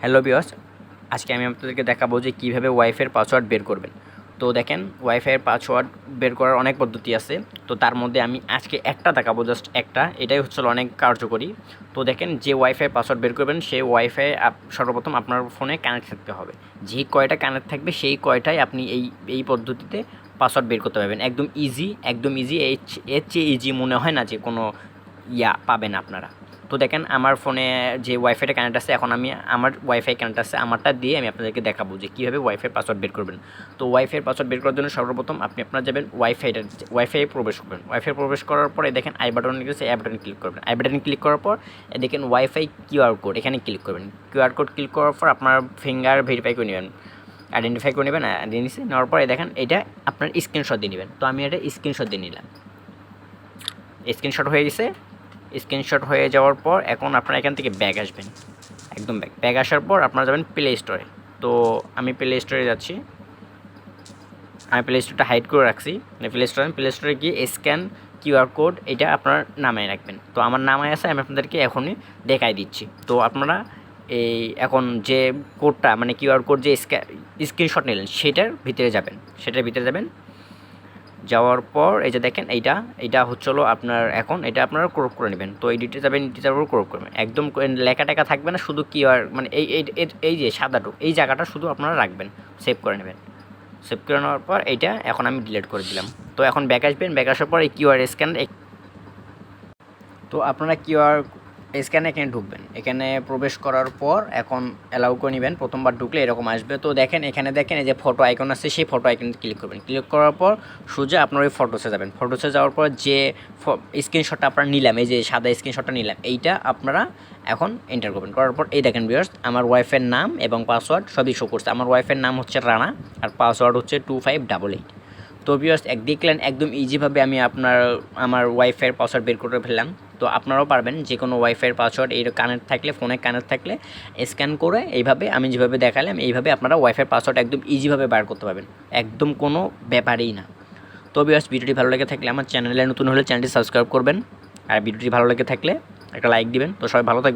Hello viewers, আজকে আমি আপনাদেরকে দেখাবো যে কীভাবে ওয়াইফাইয়ের পাসওয়ার্ড বের করবেন। তো দেখেন, ওয়াইফাইয়ের পাসওয়ার্ড বের করার অনেক পদ্ধতি আছে। তো তার মধ্যে আমি আজকে একটা দেখাবো, জাস্ট একটা। এটাই হচ্ছে অনেক কার্যকরী। তো দেখেন, যে ওয়াইফাই পাসওয়ার্ড বের করবেন সেই ওয়াইফাই সর্বপ্রথম আপনার ফোনে কানেক্ট থাকতে হবে। যে কয়টা কানেক্ট থাকবে সেই কয়টাই আপনি এই পদ্ধতিতে পাসওয়ার্ড বের করতে পারবেন। একদম ইজি, একদম ইজি। এর চেয়ে ইজি মনে হয় না যে কোনো পাবেন আপনারা। তো দেখেন, আমার ফোনে যে ওয়াইফাইটা কানেক্ট আছে, এখন আমি আমার ওয়াইফাই কানেক্ট আছে, আমারটা দিয়ে আমি আপনাদেরকে দেখাবো যে কীভাবে ওয়াইফাই পাসওয়ার্ড বের করবেন। তো ওয়াইফাই পাসওয়ার্ড বের করার জন্য সর্বপ্রথম আপনারা যাবেন ওয়াইফাই প্রবেশ করবেন। ওয়াইফাই প্রবেশ করার পরে দেখেন আই বাটন লিখেছে, আই বাটন ক্লিক করবেন। আই বাটন ক্লিক করার পর দেখেন ওয়াইফাই কিউআর কোড, এখানে ক্লিক করবেন। কিউআর কোড ক্লিক করার পর আপনার ফিঙ্গার ভেরিফাই করে নেবেন, আইডেন্টিফাই করে নেবেন। নেওয়ার পরে দেখেন এটা আপনার স্ক্রিনশট দিয়ে নেবেন। তো আমি এটা স্ক্রিনশট দিয়ে নিলাম। স্ক্রিনশট হয়ে গেছে। স্ক্রিনশট হয়ে যাওয়ার পর এখন আপনারা এখান থেকে ব্যাক আসবেন, একদম ব্যাক আসার পর আপনারা যাবেন প্লে স্টোরে। তো আমি প্লে স্টোরে যাচ্ছি। আমি প্লে স্টোরটা হাইড করে রাখছি। প্লে স্টোরে গিয়ে স্ক্যান কিউআর কোড এটা আপনার নামায় রাখবেন। তো আমার নামায় আছে, আমি আপনাদেরকে এখনই দেখাই দিচ্ছি। তো আপনারা এখন যে কোডটা মানে কিউআর কোড যে স্ক্রিনশট নিলেন সেটার ভিতরে যাবেন। যাওয়ার পর এই যে দেখেন, এইটা হচ্ছে আপনার, এখন এটা আপনারা ক্রপ করে নেবেন। তো এডিটে যাবেন, এডিটার উপর ক্রপ করবেন। একদম লেখা টেখা থাকবে না, শুধু কিউআর মানে এই যে সাদাটু এই জায়গাটা শুধু আপনারা রাখবেন, সেভ করে নেবেন। সেভ করে নেওয়ার পর এইটা এখন আমি ডিলিট করে দিলাম। তো এখন ব্যাক আসবেন। ব্যাক আসার পর এই কিউআর স্ক্যানার, তো আপনারা কিউআর স্ক্যানে এখানে ঢুকবেন। এখানে প্রবেশ করার পর এখন অ্যালাউ করে নেবেন। প্রথমবার ঢুকলে এরকম আসবে। তো দেখেন, এখানে দেখেন এই যে ফটো আইকন আছে, সেই ফটো আইকনে ক্লিক করবেন। ক্লিক করার পর সোজা আপনার ওই ফটোসে যাবেন। ফটোসে যাওয়ার পর যে স্ক্রিনশটটা আপনারা নিলাম, এই যে সাদা স্ক্রিনশটটা নিলাম, এইটা আপনারা এখন এন্টার করবেন। করার পর এই দেখেন ভিউয়ার্স, আমার ওয়াইফাইয়ের নাম এবং পাসওয়ার্ড সবই শো করছে। আমার ওয়াইফাইয়ের নাম হচ্ছে রানা আর পাসওয়ার্ড হচ্ছে 2588। তো ভিউয়ার্স দেখলেন একদম ইজিভাবে আমি আমার ওয়াইফাইয়ের পাসওয়ার্ড বের করে ফেললাম। তো আপনারাও পারবেন যে কোনো ওয়াইফাইয়ের পাসওয়ার্ড এই কানেক্ট থাকলে, ফোনে কানেক্ট থাকলে স্ক্যান করে এইভাবে আমি যেভাবে দেখালাম এইভাবে আপনারা ওয়াইফাইয়ের পাসওয়ার্ড একদম ইজিভাবে বার করতে পারবেন। একদম কোনো ব্যাপারই না। তো ভিউয়ার্স, ভিডিওটি ভালো লেগে থাকলে আমার চ্যানেলে নতুন হলে চ্যানেলটি সাবস্ক্রাইব করবেন। আর ভিডিওটি ভালো লেগে থাকলে একটা লাইক দিবেন। তো সবাই ভালো থাকবেন।